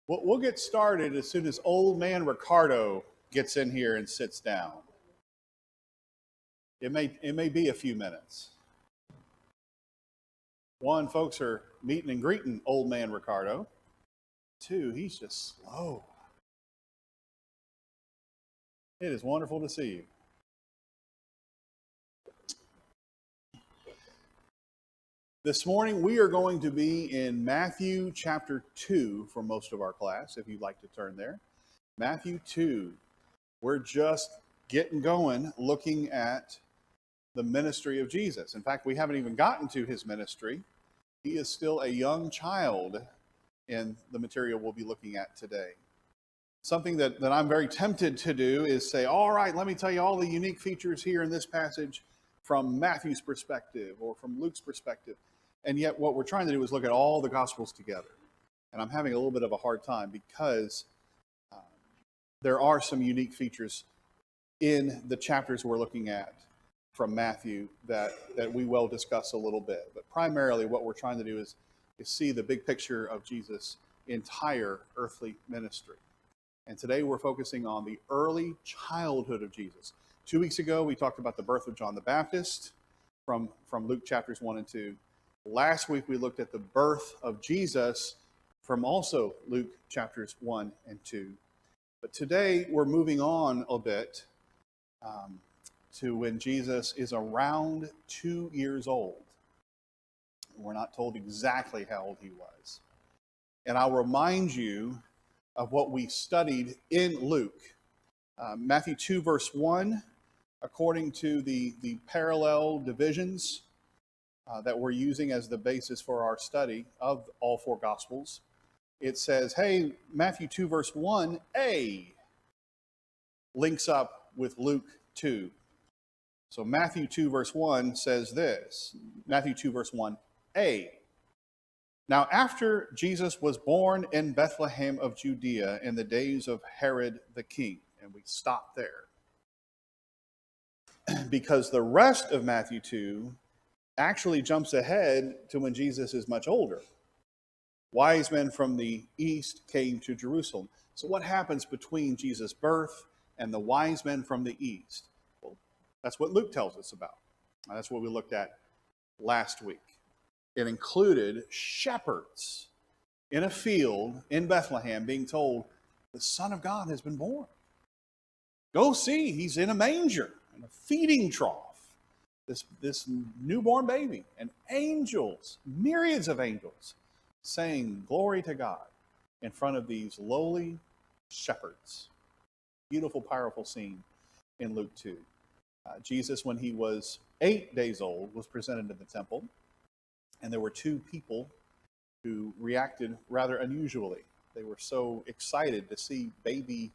We'll get started as soon as old man Ricardo gets in here and sits down. It may be a few minutes. One, folks are meeting and greeting old man Ricardo. Two, he's just slow. It is wonderful to see you. This morning we are going to be in Matthew chapter 2 for most of our class, if you'd like to turn there. Matthew 2. We're just getting going looking at the ministry of Jesus. In fact, we haven't even gotten to his ministry. He is still a young child in the material we'll be looking at today. Something that I'm very tempted to do is say, all right, let me tell you all the unique features here in this passage from Matthew's perspective or from Luke's perspective. And yet what we're trying to do is look at all the Gospels together. And I'm having a little bit of a hard time because there are some unique features in the chapters we're looking at from Matthew that we will discuss a little bit. But primarily what we're trying to do is see the big picture of Jesus' entire earthly ministry. And today we're focusing on the early childhood of Jesus. 2 weeks ago, we talked about the birth of John the Baptist from Luke chapters 1 and 2. Last week, we looked at the birth of Jesus from also Luke chapters 1 and 2. But today, we're moving on a bit to when Jesus is around 2 years old. We're not told exactly how old he was. And I'll remind you of what we studied in Luke. Matthew 2, verse 1, according to the parallel divisions that we're using as the basis for our study of all four Gospels, it says, hey, Matthew 2, verse 1a links up with Luke 2. So Matthew 2, verse 1 says this, Matthew 2, verse 1a. Now, after Jesus was born in Bethlehem of Judea in the days of Herod the king, and we stop there, because the rest of Matthew 2 actually jumps ahead to when Jesus is much older. Wise men from the east came to Jerusalem. So what happens between Jesus' birth and the wise men from the east? Well, that's what Luke tells us about. That's what we looked at last week. It included shepherds in a field in Bethlehem being told, the Son of God has been born. Go see, he's in a manger, in a feeding trough. This newborn baby, and angels, myriads of angels, saying glory to God in front of these lowly shepherds. Beautiful, powerful scene in Luke 2. Jesus, when he was 8 days old, was presented in the temple, and there were two people who reacted rather unusually. They were so excited to see baby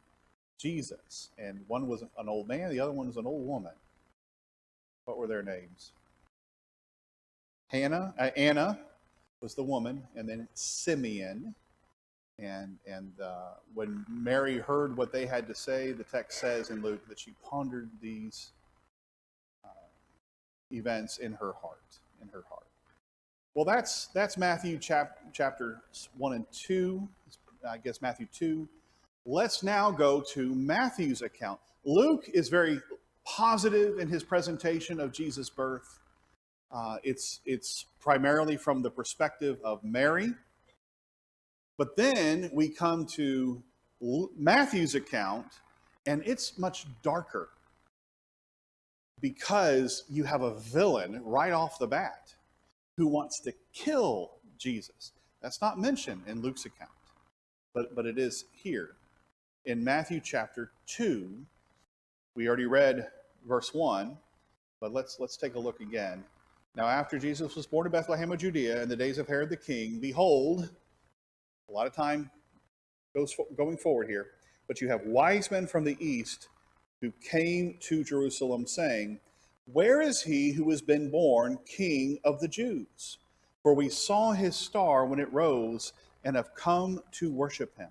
Jesus, and one was an old man, the other one was an old woman. What were their names? Anna was the woman, and then Simeon. And when Mary heard what they had to say, the text says in Luke that she pondered these events in her heart. Well, that's Matthew chapters 1 and 2. I guess Matthew 2. Let's now go to Matthew's account. Luke is very positive in his presentation of Jesus' birth. It's primarily from the perspective of Mary. But then we come to Matthew's account, and it's much darker because you have a villain right off the bat who wants to kill Jesus. That's not mentioned in Luke's account, but it is here. In Matthew chapter 2, we already read verse 1, but let's take a look again. Now, after Jesus was born in Bethlehem of Judea in the days of Herod the king, behold, a lot of time going forward here, but you have wise men from the east who came to Jerusalem saying, where is he who has been born King of the Jews? For we saw his star when it rose and have come to worship him.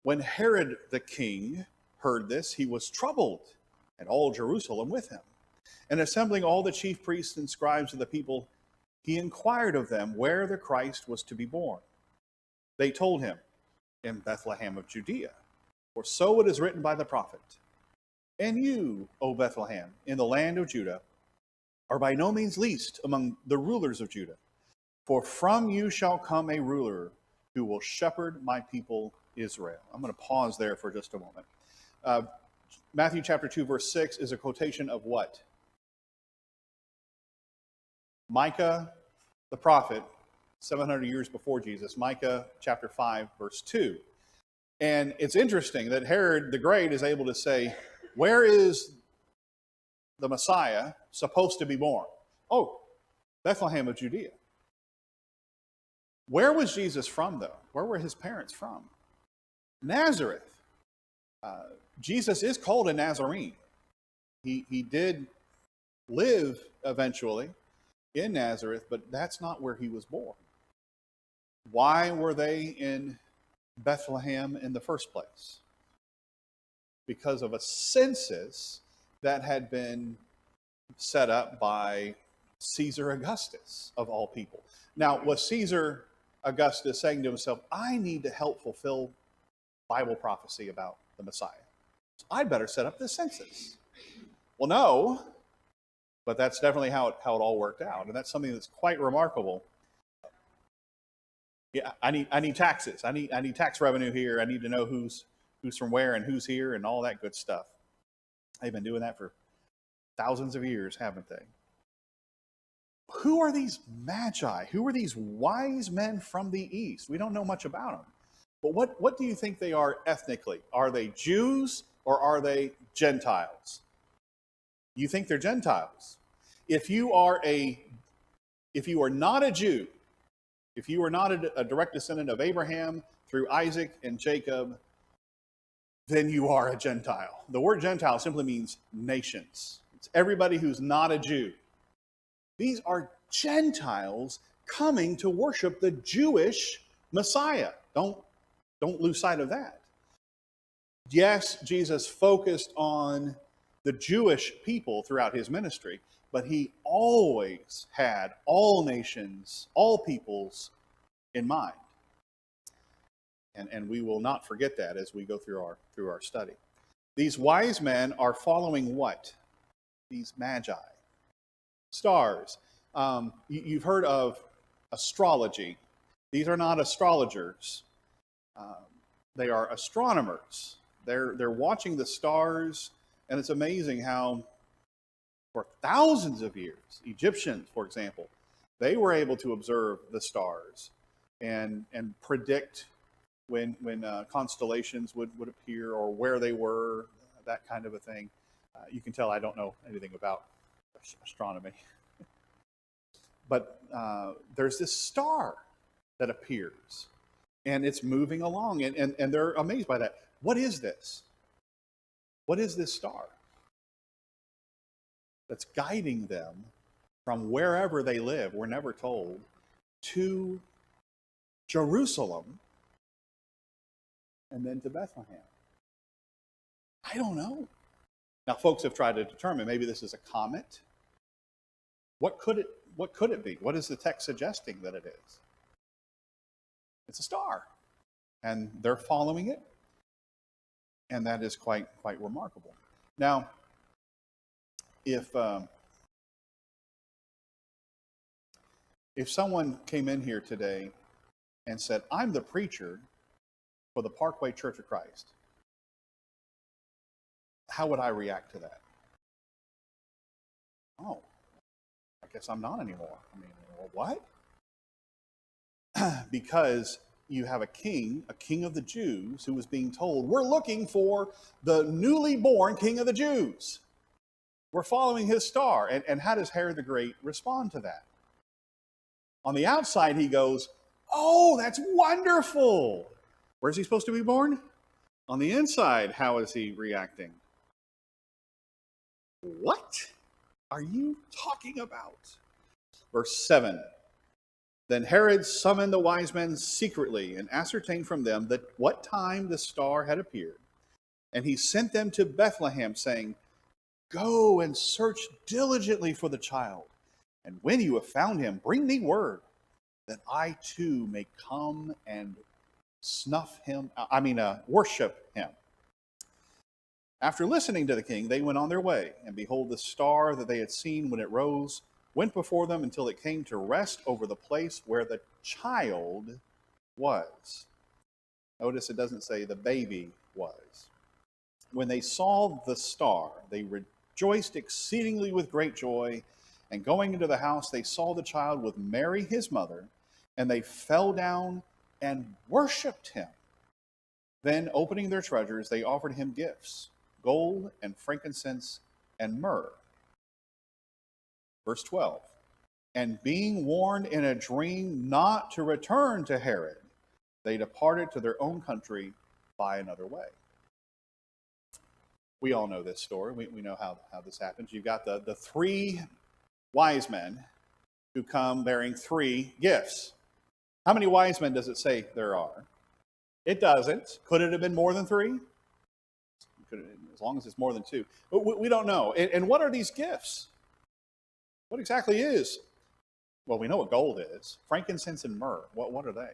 When Herod the king heard this, he was troubled, and all Jerusalem with him. And assembling all the chief priests and scribes of the people, he inquired of them where the Christ was to be born. They told him, in Bethlehem of Judea. For so it is written by the prophet, and you, O Bethlehem, in the land of Judah, are by no means least among the rulers of Judah. For from you shall come a ruler who will shepherd my people Israel. I'm going to pause there for just a moment. Matthew chapter 2, verse 6 is a quotation of what? Micah, the prophet, 700 years before Jesus. Micah chapter 5, verse 2. And it's interesting that Herod the Great is able to say, where is the Messiah supposed to be born? Oh, Bethlehem of Judea. Where was Jesus from, though? Where were his parents from? Nazareth. Jesus is called a Nazarene. He did live eventually in Nazareth, but that's not where he was born. Why were they in Bethlehem in the first place? Because of a census that had been set up by Caesar Augustus, of all people. Now, was Caesar Augustus saying to himself, I need to help fulfill Bible prophecy about the Messiah, so I'd better set up this census? Well, no, but that's definitely how it all worked out, and that's something that's quite remarkable. Yeah, I need taxes. I need tax revenue here. I need to know who's from where and who's here and all that good stuff. They've been doing that for thousands of years, haven't they? Who are these magi? Who are these wise men from the east? We don't know much about them. But what do you think they are ethnically? Are they Jews or are they Gentiles? You think they're Gentiles. If you are not a Jew, if you are not a direct descendant of Abraham through Isaac and Jacob, then you are a Gentile. The word Gentile simply means nations. It's everybody who's not a Jew. These are Gentiles coming to worship the Jewish Messiah. Don't lose sight of that. Yes, Jesus focused on the Jewish people throughout his ministry, but he always had all nations, all peoples in mind. And we will not forget that as we go through our study. These wise men are following what? These magi. Stars. You've heard of astrology. These are not astrologers. They are astronomers. They're watching the stars, and it's amazing how for thousands of years, Egyptians, for example, they were able to observe the stars and predict when constellations would appear or where they were, that kind of a thing. You can tell I don't know anything about astronomy. But there's this star that appears, and it's moving along, and they're amazed by that. What is this? What is this star that's guiding them from wherever they live, we're never told, to Jerusalem and then to Bethlehem? I don't know. Now, folks have tried to determine maybe this is a comet. What could it be? What is the text suggesting that it is? It's a star, and they're following it, and that is quite remarkable. Now, if someone came in here today and said, I'm the preacher for the Parkway Church of Christ, how would I react to that? Oh, I guess I'm not anymore. I mean, what? Because you have a king of the Jews, who was being told, we're looking for the newly born king of the Jews. We're following his star. And how does Herod the Great respond to that? On the outside, he goes, oh, that's wonderful. Where's he supposed to be born? On the inside, how is he reacting? What are you talking about? Verse 7. Then Herod summoned the wise men secretly and ascertained from them that what time the star had appeared. And he sent them to Bethlehem, saying, go and search diligently for the child. And when you have found him, bring me word, that I too may come and worship him. After listening to the king, they went on their way, and behold, the star that they had seen when it rose went before them until it came to rest over the place where the child was. Notice it doesn't say the baby was. When they saw the star, they rejoiced exceedingly with great joy. And going into the house, they saw the child with Mary, his mother, and they fell down and worshiped him. Then, opening their treasures, they offered him gifts, gold and frankincense and myrrh. Verse 12. And being warned in a dream not to return to Herod, they departed to their own country by another way. We all know this story. We know how this happens. You've got the three wise men who come bearing three gifts. How many wise men does it say there are? It doesn't. Could it have been more than three? As long as it's more than two. But we don't know. And what are these gifts? What exactly is? Well, we know what gold is. Frankincense and myrrh. What are they?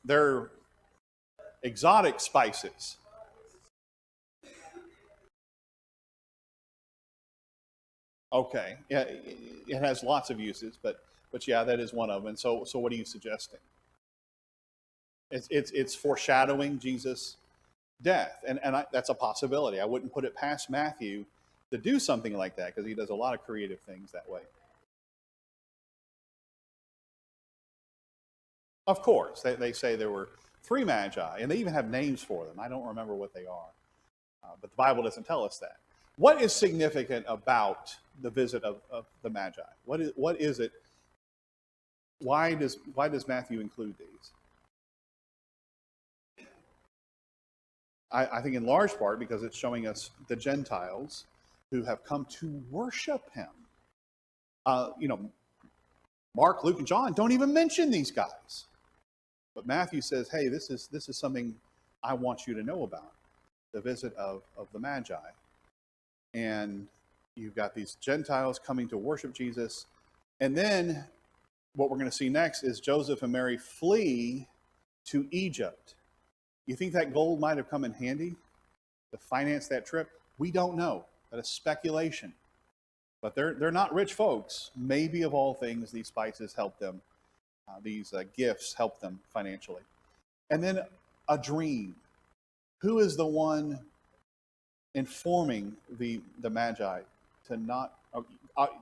They're exotic spices. Okay, yeah, it has lots of uses, but yeah, that is one of them. And so what are you suggesting? It's foreshadowing Jesus' death, and that's a possibility. I wouldn't put it past Matthew to do something like that because he does a lot of creative things that way. Of course, they say there were three magi, and they even have names for them. I don't remember what they are, but the Bible doesn't tell us that. What is significant about the visit of the magi? What is it? Why does Matthew include these? I think in large part because it's showing us the Gentiles who have come to worship him. Mark, Luke, and John don't even mention these guys. But Matthew says, hey, this is something I want you to know about, the visit of the Magi. And you've got these Gentiles coming to worship Jesus. And then what we're going to see next is Joseph and Mary flee to Egypt. You think that gold might have come in handy to finance that trip? We don't know. That is speculation. But they're not rich folks. Maybe of all things, these spices help them. These gifts help them financially. And then a dream. Who is the one informing the Magi to not?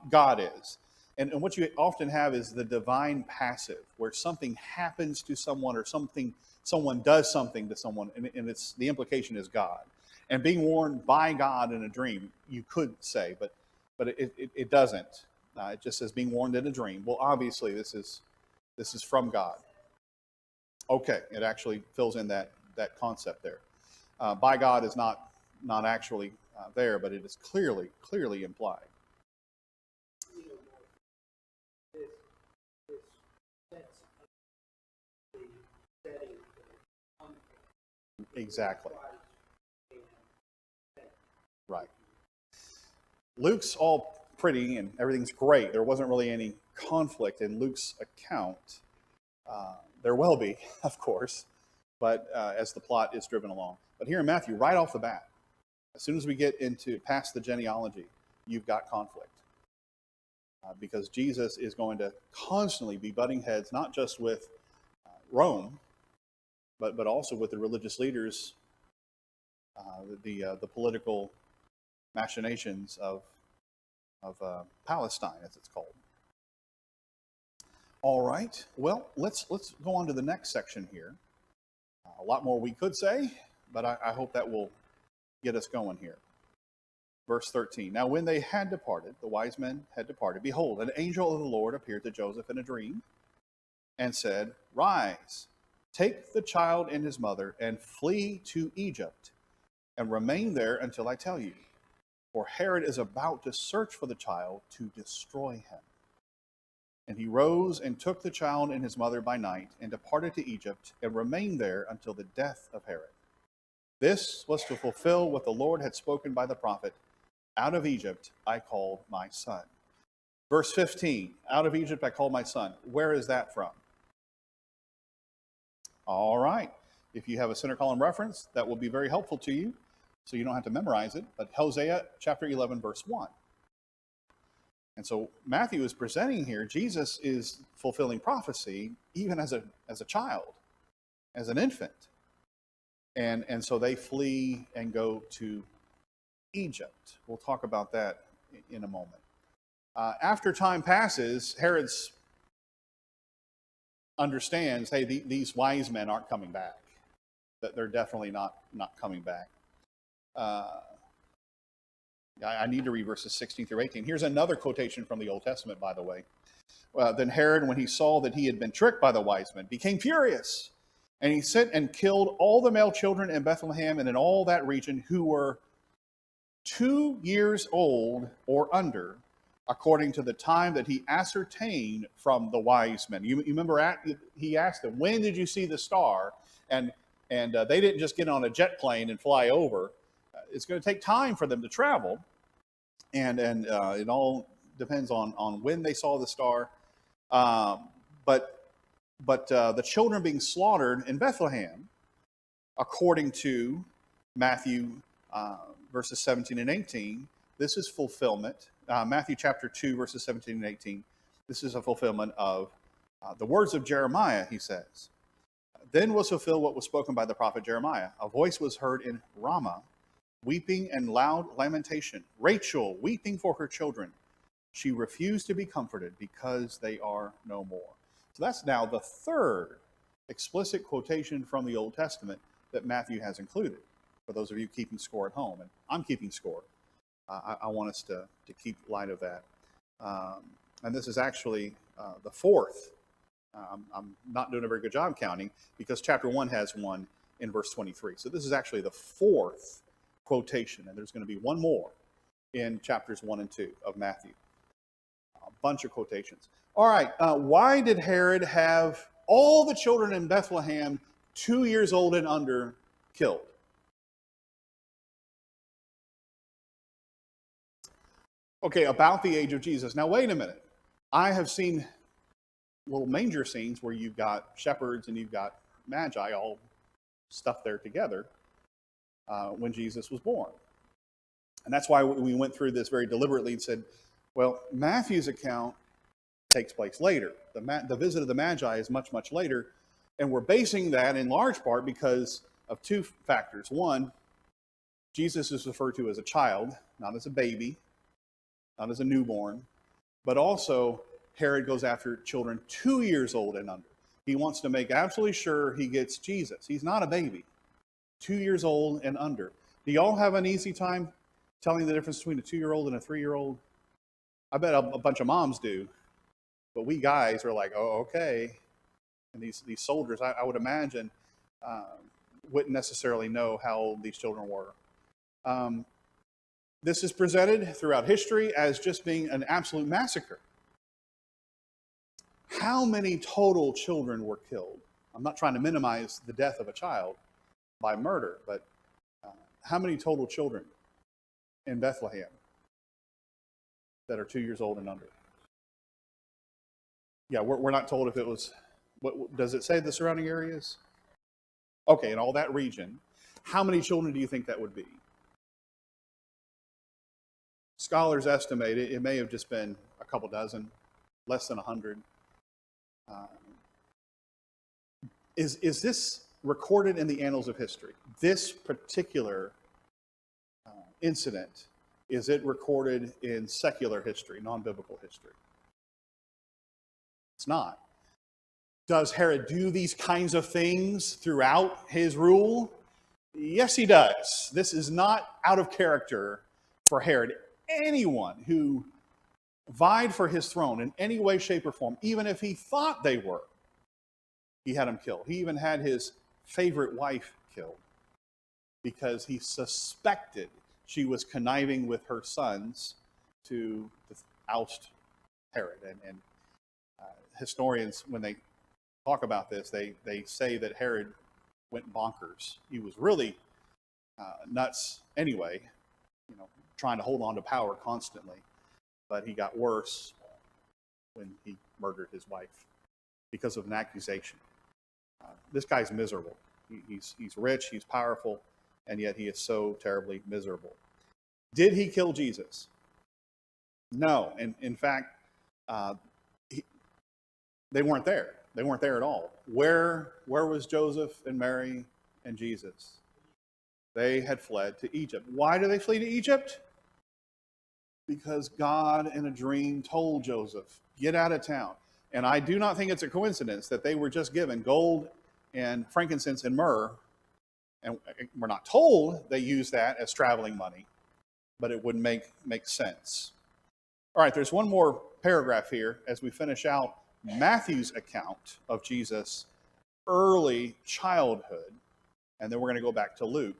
God is. And what you often have is the divine passive, where something happens to someone or someone does something to someone, and it's the implication is God. And being warned by God in a dream, you could say, but it doesn't. It just says being warned in a dream. Well, obviously this is from God. Okay, it actually fills in that concept there. By God is not actually there, but it is clearly implied. Exactly. Right. Luke's all pretty and everything's great. There wasn't really any conflict in Luke's account. There will be, of course, but as the plot is driven along. But here in Matthew, right off the bat, as soon as we get past the genealogy, you've got conflict. Because Jesus is going to constantly be butting heads, not just with Rome, but also with the religious leaders, the political machinations of Palestine, as it's called. All right. Well, let's go on to the next section here. A lot more we could say, but I hope that will get us going here. Verse 13. Now, when they had departed, the wise men had departed, behold, an angel of the Lord appeared to Joseph in a dream and said, Rise, take the child and his mother and flee to Egypt and remain there until I tell you. For Herod is about to search for the child to destroy him. And he rose and took the child and his mother by night and departed to Egypt and remained there until the death of Herod. This was to fulfill what the Lord had spoken by the prophet, Out of Egypt I called my son. Verse 15, out of Egypt I called my son. Where is that from? All right. If you have a center column reference, that will be very helpful to you, so you don't have to memorize it. But Hosea chapter 11, verse 1. And so Matthew is presenting here, Jesus is fulfilling prophecy even as a child, as an infant. And so they flee and go to Egypt. We'll talk about that in a moment. After time passes, Herod understands, hey, these wise men aren't coming back. That they're definitely not coming back. I need to read verses 16 through 18. Here's another quotation from the Old Testament, by the way. Then Herod, when he saw that he had been tricked by the wise men, became furious. And he sent and killed all the male children in Bethlehem and in all that region who were 2 years old or under, according to the time that he ascertained from the wise men. You remember he asked them, when did you see the star? And they didn't just get on a jet plane and fly over. It's going to take time for them to travel. And it all depends on when they saw the star. But the children being slaughtered in Bethlehem, according to Matthew verses 17 and 18, this is fulfillment. Matthew chapter 2, verses 17 and 18, this is a fulfillment of the words of Jeremiah, he says. Then was fulfilled what was spoken by the prophet Jeremiah. A voice was heard in Ramah, weeping and loud lamentation. Rachel weeping for her children. She refused to be comforted because they are no more. So that's now the third explicit quotation from the Old Testament that Matthew has included. For those of you keeping score at home, and I'm keeping score. I want us to keep light of that. And this is actually the fourth. I'm not doing a very good job counting because chapter 1 has one in verse 23. So this is actually the fourth quotation, and there's going to be one more in chapters 1 and 2 of Matthew. A bunch of quotations. All right, why did Herod have all the children in Bethlehem 2 years old and under killed? Okay, about the age of Jesus. Now, wait a minute. I have seen little manger scenes where you've got shepherds and you've got magi all stuffed there together when Jesus was born. And that's why we went through this very deliberately and said, well, Matthew's account takes place later. The visit of the magi is much, much later. And we're basing that in large part because of two factors. One, Jesus is referred to as a child, not as a baby, not as a newborn, but also Herod goes after children 2 years old and under. He wants to make absolutely sure he gets Jesus. He's not a baby. 2 years old and under. Do y'all have an easy time telling the difference between a 2-year-old and a 3-year-old? I bet a bunch of moms do. But we guys are like, oh, okay. And these soldiers, I would imagine, wouldn't necessarily know how old these children were. This is presented throughout history as just being an absolute massacre. How many total children were killed? I'm not trying to minimize the death of a child by murder, but how many total children in Bethlehem that are 2 years old and under? Yeah, we're not told if it was, what does it say the surrounding areas? Okay, in all that region, how many children do you think that would be? Scholars estimate it may have just been a couple dozen, less than 100. Is this recorded in the annals of history? This particular incident, is it recorded in secular history, non-biblical history? It's not. Does Herod do these kinds of things throughout his rule? Yes, he does. This is not out of character for Herod. Anyone who vied for his throne in any way, shape, or form, even if he thought they were, he had him killed. He even had his favorite wife killed because he suspected she was conniving with her sons to oust Herod. And historians, when they talk about this, they say that Herod went bonkers. He was really nuts anyway, trying to hold on to power constantly. But he got worse when he murdered his wife because of an accusation. This guy's miserable. He's rich, he's powerful, and yet he is so terribly miserable. Did he kill Jesus? No. And in fact, uh, he, they weren't there. They weren't there at all. Where was Joseph and Mary and Jesus? They had fled to Egypt. Why did they flee to Egypt? Because God in a dream told Joseph, get out of town. And I do not think it's a coincidence that they were just given gold and frankincense and myrrh. And we're not told they used that as traveling money, but it would make sense. All right, there's one more paragraph here as we finish out Matthew's account of Jesus' early childhood. And then we're going to go back to Luke.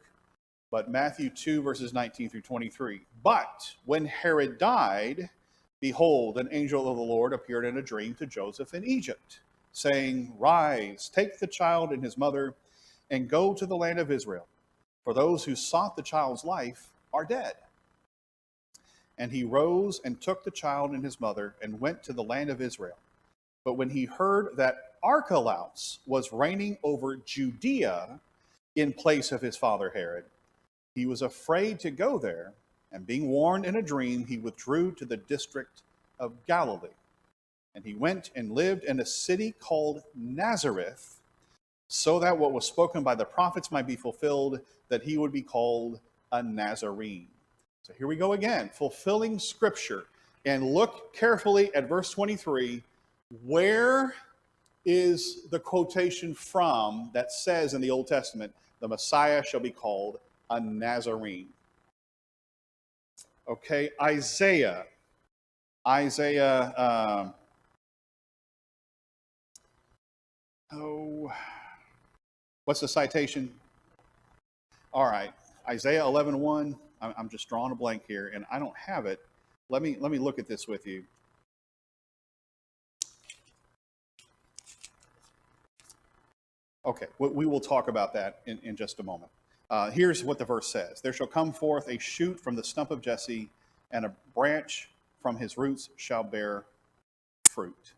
But Matthew 2, verses 19 through 23. But when Herod died, behold, an angel of the Lord appeared in a dream to Joseph in Egypt, saying, rise, take the child and his mother, and go to the land of Israel, for those who sought the child's life are dead. And he rose and took the child and his mother and went to the land of Israel. But when he heard that Archelaus was reigning over Judea in place of his father Herod, he was afraid to go there, and being warned in a dream, he withdrew to the district of Galilee. And he went and lived in a city called Nazareth, so that what was spoken by the prophets might be fulfilled, that he would be called a Nazarene. So here we go again, fulfilling Scripture. And look carefully at verse 23. Where is the quotation from that says in the Old Testament, the Messiah shall be called a Nazarene? Okay, Isaiah, what's the citation? All right, Isaiah 11:1. I'm just drawing a blank here, and I don't have it. Let me look at this with you. Okay, we will talk about that in just a moment. Here's what the verse says. There shall come forth a shoot from the stump of Jesse, and a branch from his roots shall bear fruit.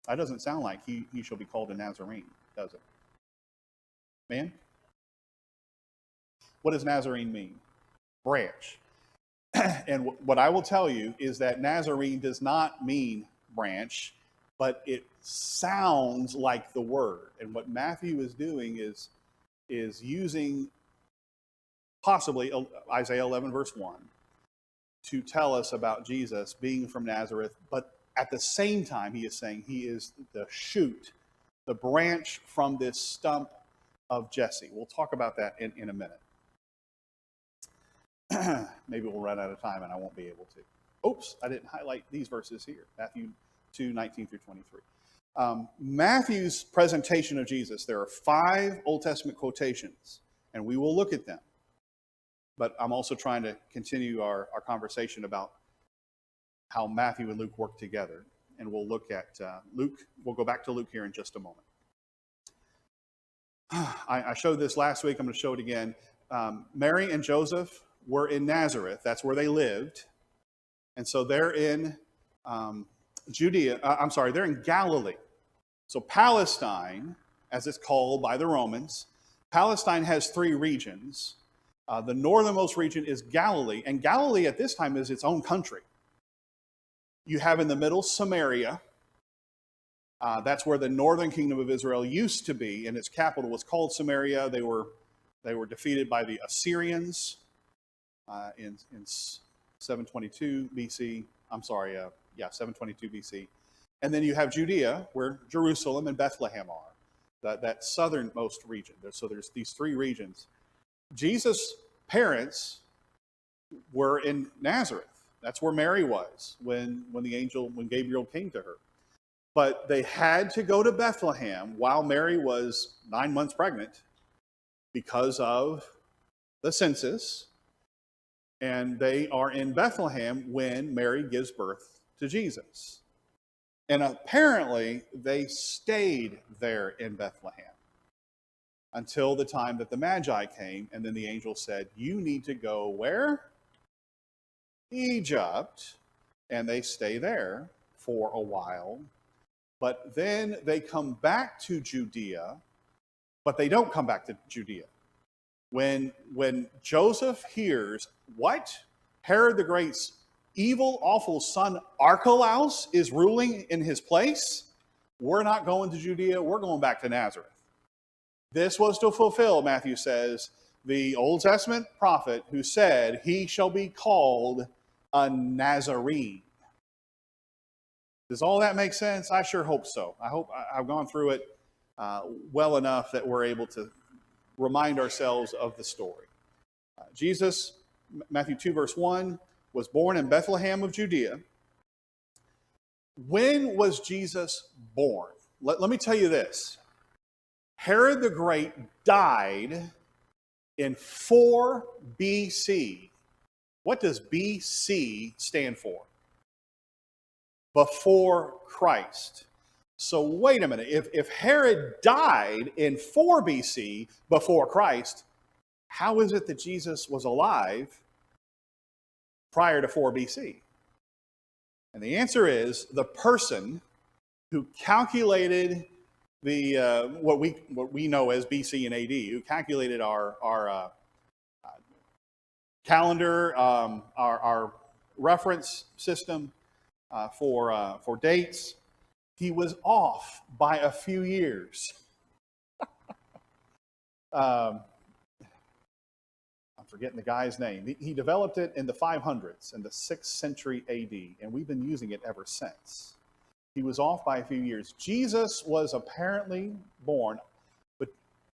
That doesn't sound like he shall be called a Nazarene, does it? Man? What does Nazarene mean? Branch. And what I will tell you is that Nazarene does not mean branch, but it sounds like the word. And what Matthew is doing is using possibly Isaiah 11 verse 1 to tell us about Jesus being from Nazareth, but at the same time he is saying he is the shoot, the branch from this stump of Jesse. We'll talk about that in a minute. Maybe we'll run out of time and I won't be able to. Oops, I didn't highlight these verses here. Matthew 2, 19 through 23. Matthew's presentation of Jesus, there are 5 Old Testament quotations, and we will look at them. But I'm also trying to continue our conversation about how Matthew and Luke work together. And we'll look at Luke. We'll go back to Luke here in just a moment. I showed this last week. I'm going to show it again. Mary and Joseph were in Nazareth. That's where they lived. And so they're in Judea. They're in Galilee. So Palestine, as it's called by the Romans, Palestine has 3 regions. The northernmost region is Galilee, and Galilee at this time is its own country. You have in the middle Samaria. That's where the northern kingdom of Israel used to be, and its capital was called Samaria. They were defeated by the Assyrians in 722 BC. 722 BC. And then you have Judea, where Jerusalem and Bethlehem are, that southernmost region. So there's these 3 regions. Jesus' parents were in Nazareth. That's where Mary was when Gabriel came to her. But they had to go to Bethlehem while Mary was 9 months pregnant because of the census. And they are in Bethlehem when Mary gives birth to Jesus. And apparently they stayed there in Bethlehem until the time that the Magi came, and then the angel said, you need to go where? Egypt. And they stay there for a while. But then they come back to Judea, but they don't come back to Judea. When Joseph hears what? Herod the Great's evil, awful son Archelaus is ruling in his place, we're not going to Judea, we're going back to Nazareth. This was to fulfill, Matthew says, the Old Testament prophet who said, he shall be called a Nazarene. Does all that make sense? I sure hope so. I hope I've gone through it well enough that we're able to remind ourselves of the story. Jesus, Matthew 2 verse 1, was born in Bethlehem of Judea. When was Jesus born? Let me tell you this. Herod the Great died in 4 BC. What does BC stand for? Before Christ. So wait a minute. If Herod died in 4 BC before Christ, how is it that Jesus was alive prior to 4 BC? And the answer is the person who calculated the what we know as BC and AD, who calculated our calendar, our reference system for dates. He was off by a few years. I'm forgetting the guy's name. He developed it in the 500s, in the 6th century AD, and we've been using it ever since. He was off by a few years. Jesus was apparently born, but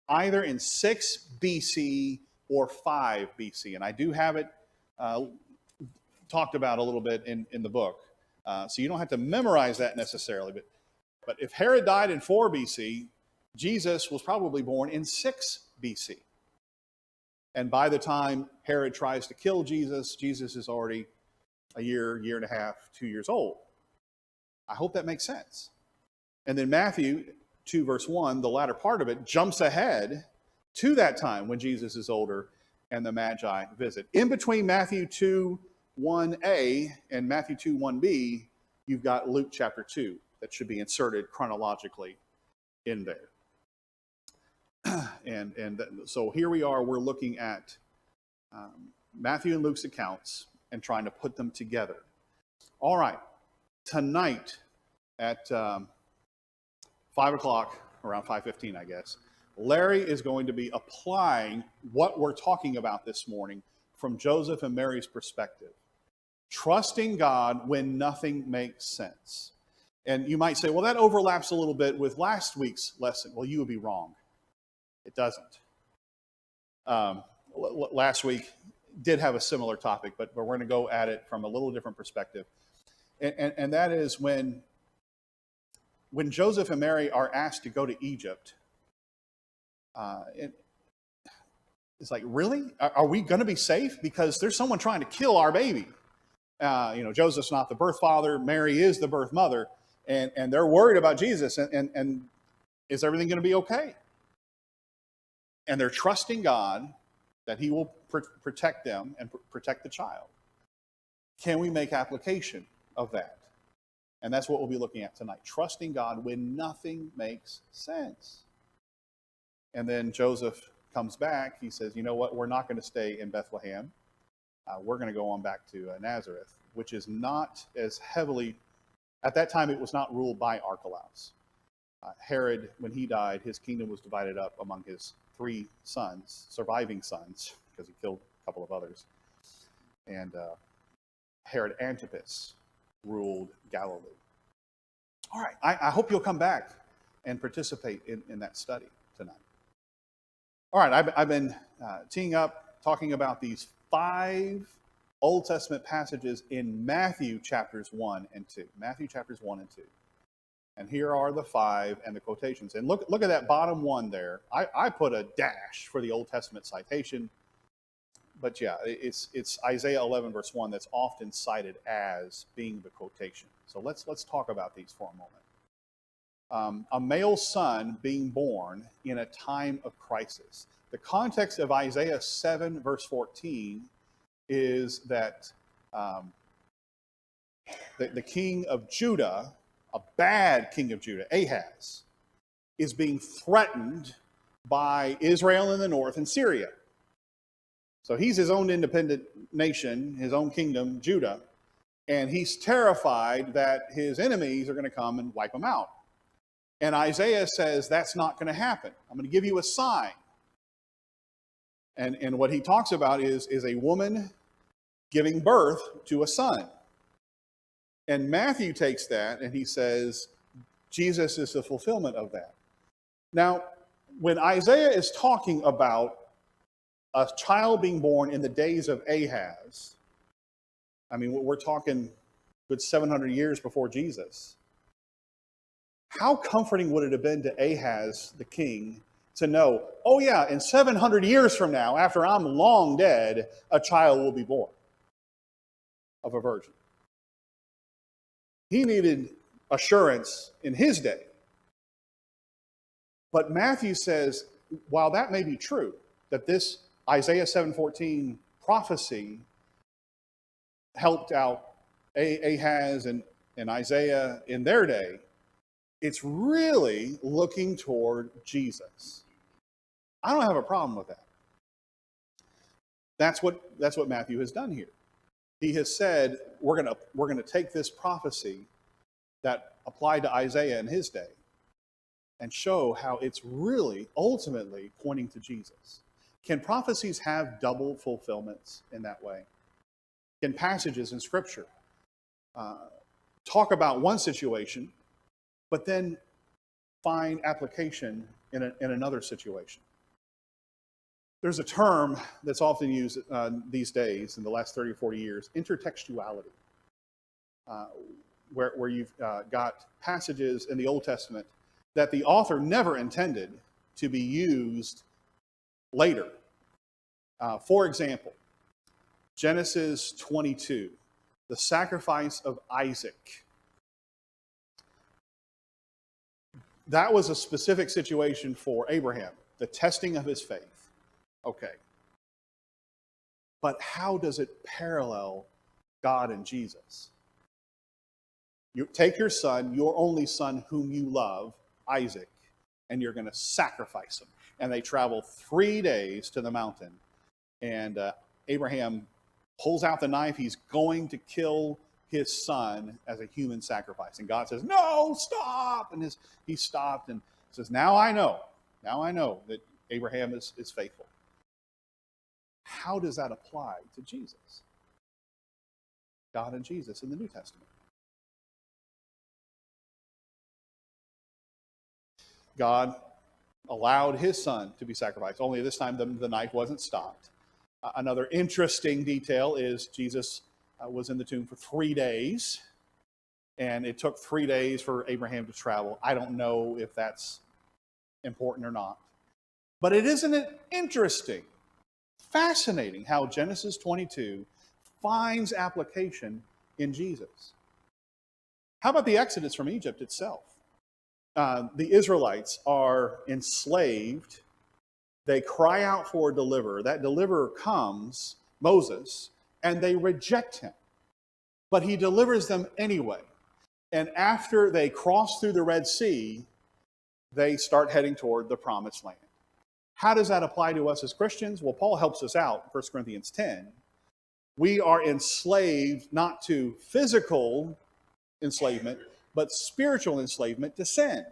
either in 6 BC or 5 BC, and I do have it talked about a little bit in the book. So you don't have to memorize that necessarily, but if Herod died in 4 BC, Jesus was probably born in 6 BC. And by the time Herod tries to kill Jesus, Jesus is already a year and a half, 2 years old. I hope that makes sense. And then Matthew 2 verse 1, the latter part of it, jumps ahead to that time when Jesus is older and the Magi visit. In between Matthew 2 1a and Matthew 2 1b, you've got Luke chapter 2 that should be inserted chronologically in there. And so here we are, we're looking at Matthew and Luke's accounts and trying to put them together. All right, tonight at 5 o'clock, around 5:15, I guess, Larry is going to be applying what we're talking about this morning from Joseph and Mary's perspective. Trusting God when nothing makes sense. And you might say, well, that overlaps a little bit with last week's lesson. Well, you would be wrong. It doesn't. Last week did have a similar topic, but we're going to go at it from a little different perspective. And that is when Joseph and Mary are asked to go to Egypt, it's like, really? Are we going to be safe? Because there's someone trying to kill our baby. Joseph's not the birth father. Mary is the birth mother. And they're worried about Jesus. And is everything going to be okay? And they're trusting God that he will protect them and protect the child. Can we make application of that? And that's what we'll be looking at tonight. Trusting God when nothing makes sense. And then Joseph comes back. He says, you know what? We're not going to stay in Bethlehem. We're going to go on back to Nazareth, which is not as heavily, at that time it was not ruled by Archelaus. Herod, when he died, his kingdom was divided up among his 3 sons, surviving sons, because he killed a couple of others. And Herod Antipas ruled Galilee. All right, I hope you'll come back and participate in that study tonight. All right, I've been teeing up, talking about these 5 Old Testament passages in Matthew chapters 1 and 2. Matthew chapters 1 and 2. And here are the 5 and the quotations. And look at that bottom one there. I put a dash for the Old Testament citation. But yeah, it's Isaiah 11 verse 1 that's often cited as being the quotation. So let's talk about these for a moment. A male son being born in a time of crisis. The context of Isaiah 7 verse 14 is that the king of Judah a bad king of Judah, Ahaz, is being threatened by Israel in the north and Syria. So he's his own independent nation, his own kingdom, Judah, and he's terrified that his enemies are going to come and wipe him out. And Isaiah says, that's not going to happen. I'm going to give you a sign. And what he talks about is a woman giving birth to a son. And Matthew takes that and he says, Jesus is the fulfillment of that. Now, when Isaiah is talking about a child being born in the days of Ahaz, I mean, we're talking good 700 years before Jesus. How comforting would it have been to Ahaz, the king, to know, oh yeah, in 700 years from now, after I'm long dead, a child will be born of a virgin. He needed assurance in his day. But Matthew says, while that may be true, that this Isaiah 7:14 prophecy helped out Ahaz and Isaiah in their day, it's really looking toward Jesus. I don't have a problem with that. That's what Matthew has done here. He has said, we're gonna take this prophecy that applied to Isaiah in his day and show how it's really ultimately pointing to Jesus. Can prophecies have double fulfillments in that way? Can passages in Scripture talk about one situation, but then find application in another situation? There's a term that's often used these days in the last 30 or 40 years, intertextuality, where you've got passages in the Old Testament that the author never intended to be used later. For example, Genesis 22, the sacrifice of Isaac. That was a specific situation for Abraham, the testing of his faith. Okay. But how does it parallel God and Jesus? You take your son, your only son whom you love, Isaac, and you're going to sacrifice him. And they travel 3 days to the mountain. And Abraham pulls out the knife. He's going to kill his son as a human sacrifice. And God says, no, stop. And he stopped and says, now I know that Abraham is faithful. How does that apply to Jesus? God and Jesus in the New Testament. God allowed his son to be sacrificed, only this time the knife wasn't stopped. Another interesting detail is Jesus was in the tomb for 3 days, and it took 3 days for Abraham to travel. I don't know if that's important or not. But isn't it interesting, fascinating how Genesis 22 finds application in Jesus? How about the Exodus from Egypt itself? The Israelites are enslaved. They cry out for a deliverer. That deliverer comes, Moses, and they reject him. But he delivers them anyway. And after they cross through the Red Sea, they start heading toward the Promised Land. How does that apply to us as Christians? Well, Paul helps us out in 1 Corinthians 10. We are enslaved not to physical enslavement, but spiritual enslavement to sin.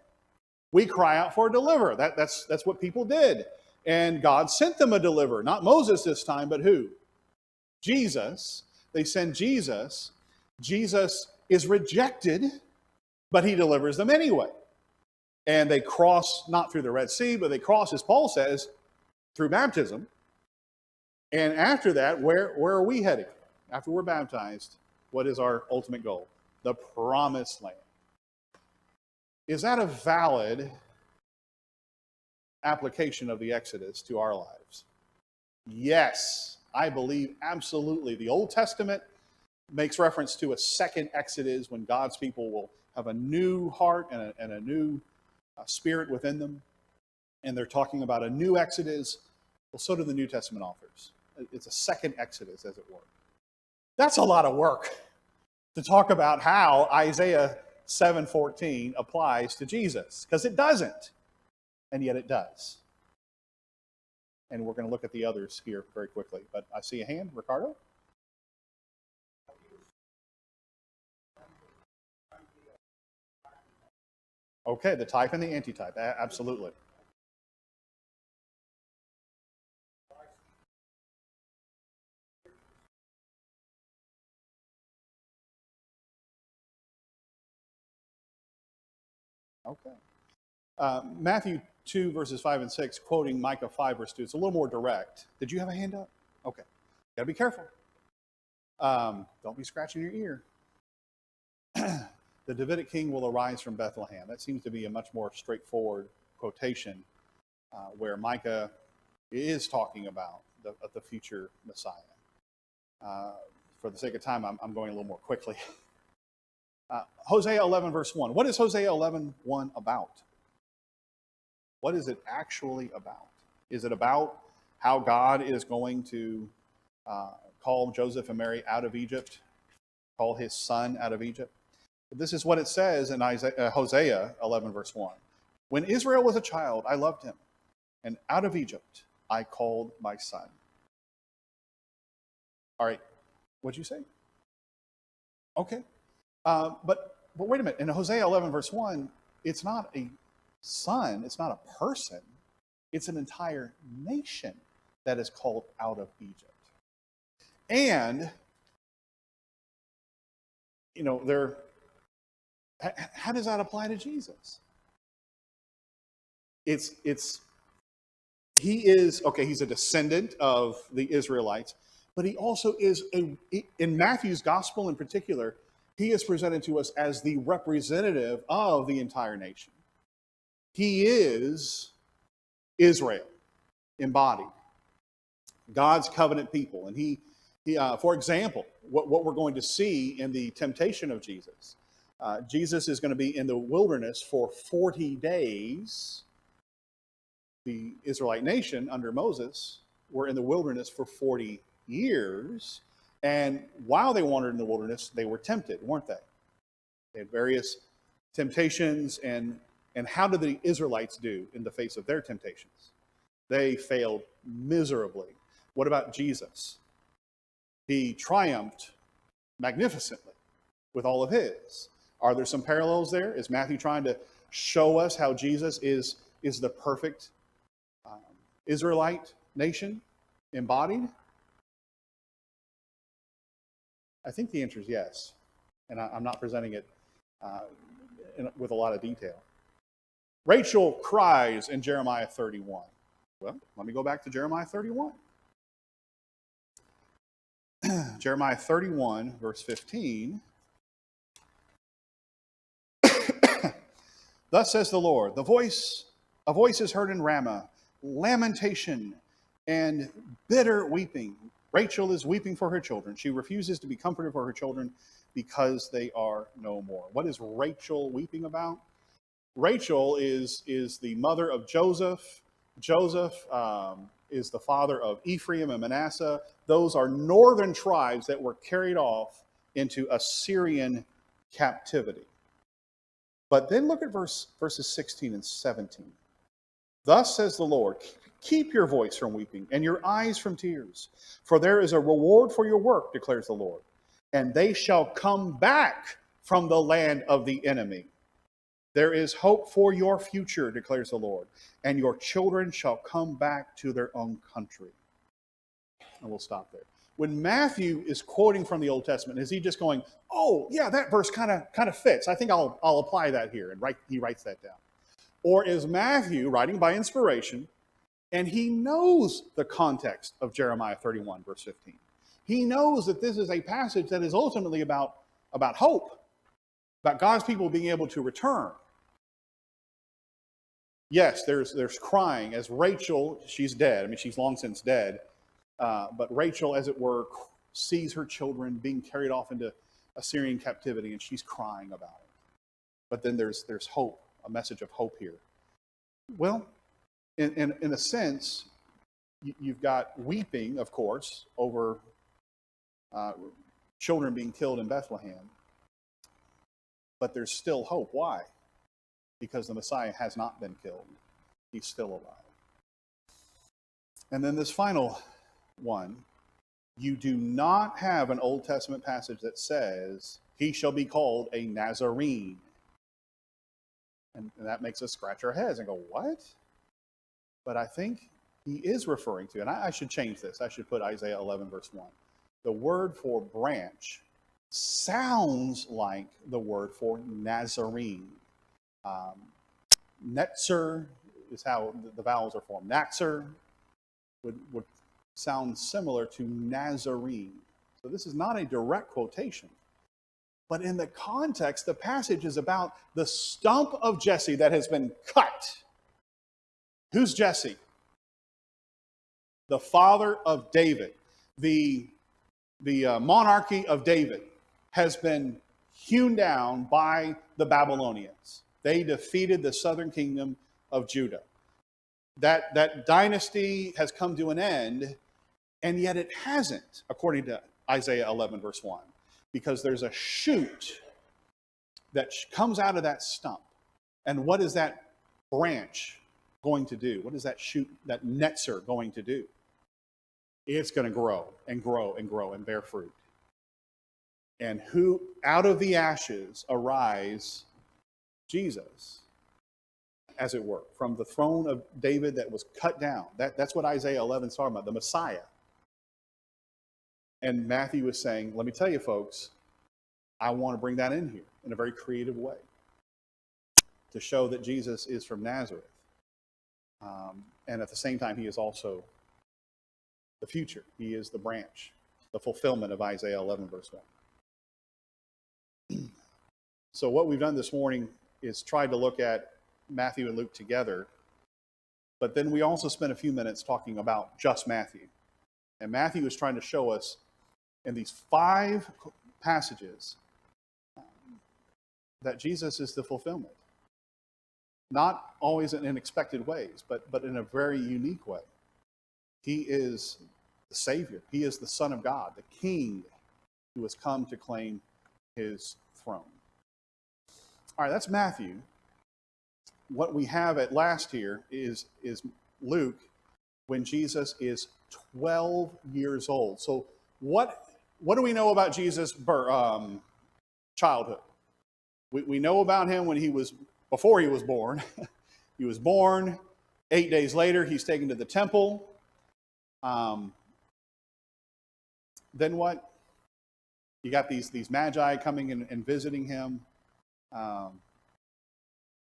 We cry out for a deliverer. That's what people did. And God sent them a deliverer. Not Moses this time, but who? Jesus. They send Jesus. Jesus is rejected, but he delivers them anyway. And they cross, not through the Red Sea, but they cross, as Paul says, through baptism. And after that, where are we heading? After we're baptized, what is our ultimate goal? The Promised Land. Is that a valid application of the Exodus to our lives? Yes, I believe absolutely. The Old Testament makes reference to a second Exodus when God's people will have a new heart and a new spirit within them. And they're talking about a new Exodus. Well, so do the New Testament authors. It's a second Exodus, as it were. That's a lot of work to talk about how Isaiah 7:14 applies to Jesus, because it doesn't, and yet it does. And we're going to look at the others here very quickly. But I see a hand, Ricardo. Okay, the type and the antitype, absolutely. Okay. Matthew 2, verses 5 and 6, quoting Micah 5, verse 2. It's a little more direct. Did you have a hand up? Okay. Got to be careful. Don't be scratching your ear. The Davidic king will arise from Bethlehem. That seems to be a much more straightforward quotation, where Micah is talking about the future Messiah. For the sake of time, I'm going a little more quickly. Hosea 11, verse 1. What is Hosea 11:1 about? What is it actually about? Is it about how God is going to call Joseph and Mary out of Egypt, call his son out of Egypt? This is what it says in Hosea 11, verse 1. When Israel was a child, I loved him, and out of Egypt I called my son. All right, what'd you say? Okay. But wait a minute. In Hosea 11, verse 1, it's not a son, it's not a person, it's an entire nation that is called out of Egypt. And, how does that apply to Jesus? He's a descendant of the Israelites, but he also is in Matthew's gospel in particular, he is presented to us as the representative of the entire nation. He is Israel embodied, God's covenant people. And he for example, what we're going to see in the temptation of Jesus, Jesus is going to be in the wilderness for 40 days. The Israelite nation under Moses were in the wilderness for 40 years. And while they wandered in the wilderness, they were tempted, weren't they? They had various temptations. And how did the Israelites do in the face of their temptations? They failed miserably. What about Jesus? He triumphed magnificently with all of his. Are there some parallels there? Is Matthew trying to show us how Jesus is the perfect Israelite nation embodied? I think the answer is yes. And I'm not presenting it with a lot of detail. Rachel cries in Jeremiah 31. Well, let me go back to Jeremiah 31. Jeremiah 31, verse 15. Thus says the Lord, a voice is heard in Ramah, lamentation and bitter weeping. Rachel is weeping for her children. She refuses to be comforted for her children because they are no more. What is Rachel weeping about? Rachel is the mother of Joseph. Joseph is the father of Ephraim and Manasseh. Those are northern tribes that were carried off into Assyrian captivity. But then look at verses 16 and 17. Thus says the Lord, keep your voice from weeping and your eyes from tears, for there is a reward for your work, declares the Lord, and they shall come back from the land of the enemy. There is hope for your future, declares the Lord, and your children shall come back to their own country. And we'll stop there. When Matthew is quoting from the Old Testament, is he just going, oh, yeah, that verse kind of fits. I think I'll apply that here, and he writes that down. Or is Matthew writing by inspiration, and he knows the context of Jeremiah 31, verse 15. He knows that this is a passage that is ultimately about hope, about God's people being able to return. Yes, there's crying as Rachel, she's dead. I mean, she's long since dead. But Rachel, as it were, sees her children being carried off into Assyrian captivity, and she's crying about it. But then there's hope, a message of hope here. Well, in a sense, you've got weeping, of course, over children being killed in Bethlehem. But there's still hope. Why? Because the Messiah has not been killed. He's still alive. And then this final one, you do not have an Old Testament passage that says, he shall be called a Nazarene. And that makes us scratch our heads and go, what? But I think he is referring to, and I should change this. I should put Isaiah 11, verse 1. The word for branch sounds like the word for Nazarene. Netzer is how the vowels are formed. Natzer would sound similar to Nazarene. So this is not a direct quotation. But in the context, the passage is about the stump of Jesse that has been cut. Who's Jesse? The father of David. The monarchy of David has been hewn down by the Babylonians. They defeated the southern kingdom of Judah. That dynasty has come to an end, and yet it hasn't, according to Isaiah 11, verse 1, because there's a shoot that comes out of that stump. And what is that branch going to do? What is that shoot, that netzer going to do? It's going to grow and grow and grow and bear fruit. And who out of the ashes arise Jesus, as it were, from the throne of David that was cut down. That's what Isaiah 11 is talking about, the Messiah. And Matthew is saying, let me tell you, folks, I want to bring that in here in a very creative way to show that Jesus is from Nazareth. And at the same time, he is also the future. He is the branch, the fulfillment of Isaiah 11, verse 1. So what we've done this morning is tried to look at Matthew and Luke together, but then we also spent a few minutes talking about just Matthew. And Matthew is trying to show us in these 5 passages that Jesus is the fulfillment. Not always in unexpected ways, but in a very unique way. He is the Savior. He is the Son of God, the King who has come to claim his throne. All right, that's Matthew. What we have at last here is Luke when Jesus is 12 years old. So what do we know about Jesus' childhood? We know about him before he was born. He was born. 8 days later, he's taken to the temple. Then what? You got these magi coming and visiting him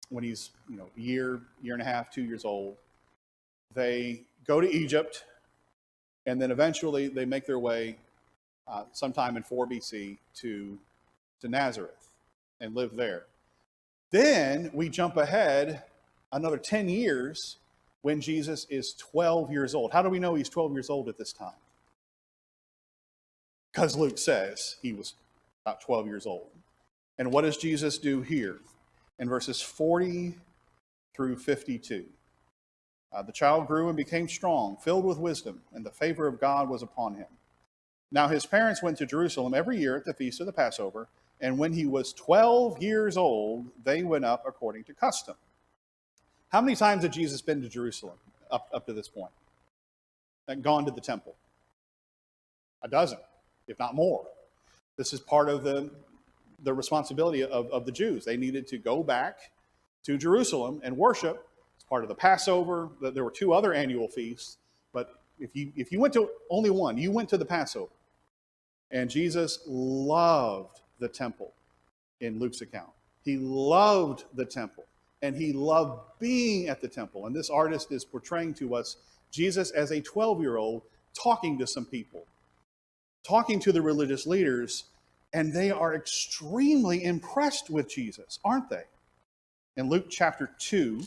when he's a year and a half, 2 years old. They go to Egypt, and then eventually they make their way sometime in 4 BC to Nazareth and live there. Then we jump ahead another 10 years when Jesus is 12 years old. How do we know he's 12 years old at this time? Because Luke says he was about 12 years old. And what does Jesus do here? In verses 40 through 52. The child grew and became strong, filled with wisdom, and the favor of God was upon him. Now his parents went to Jerusalem every year at the feast of the Passover, and when he was 12 years old, they went up according to custom. How many times had Jesus been to Jerusalem up to this point? And gone to the temple? A dozen, if not more. This is part of the responsibility of the Jews. They needed to go back to Jerusalem and worship. It's part of the Passover. There were 2 other annual feasts, but if you went to only one, you went to the Passover. And Jesus loved the temple in Luke's account. He loved the temple, and he loved being at the temple. And this artist is portraying to us Jesus as a 12-year-old talking to some people, talking to the religious leaders, and they are extremely impressed with Jesus, aren't they? In Luke chapter 2,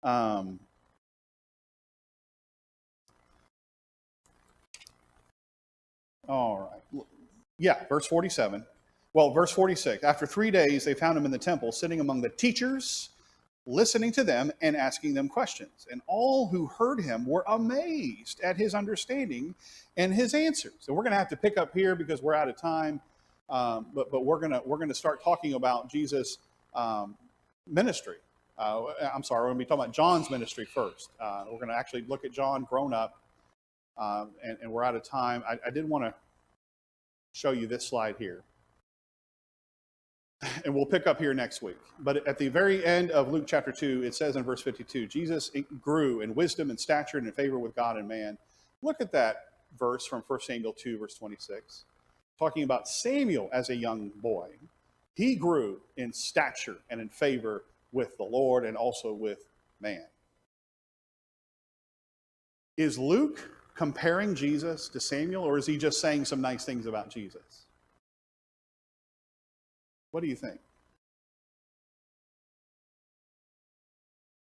all right. Yeah, verse 47. Well, verse 46. After 3 days, they found him in the temple, sitting among the teachers, listening to them and asking them questions. And all who heard him were amazed at his understanding and his answers. So we're going to have to pick up here because we're out of time. but we're gonna start talking about Jesus' ministry. I'm sorry, we're going to be talking about John's ministry first. We're going to actually look at John grown up, and we're out of time. I did want to show you this slide here, and we'll pick up here next week. But at the very end of Luke chapter 2, it says in verse 52, Jesus grew in wisdom and stature and in favor with God and man. Look at that verse from 1 Samuel 2, verse 26, talking about Samuel as a young boy. He grew in stature and in favor with the Lord and also with man. Is Luke comparing Jesus to Samuel, or is he just saying some nice things about Jesus? What do you think?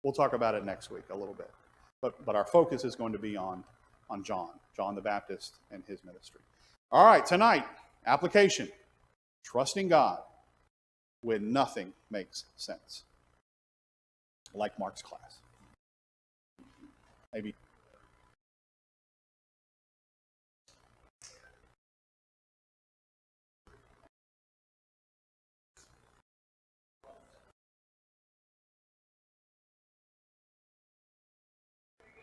We'll talk about it next week a little bit. But our focus is going to be on John the Baptist and his ministry. All right, tonight, application. Trusting God when nothing makes sense. Like Marc's class. Maybe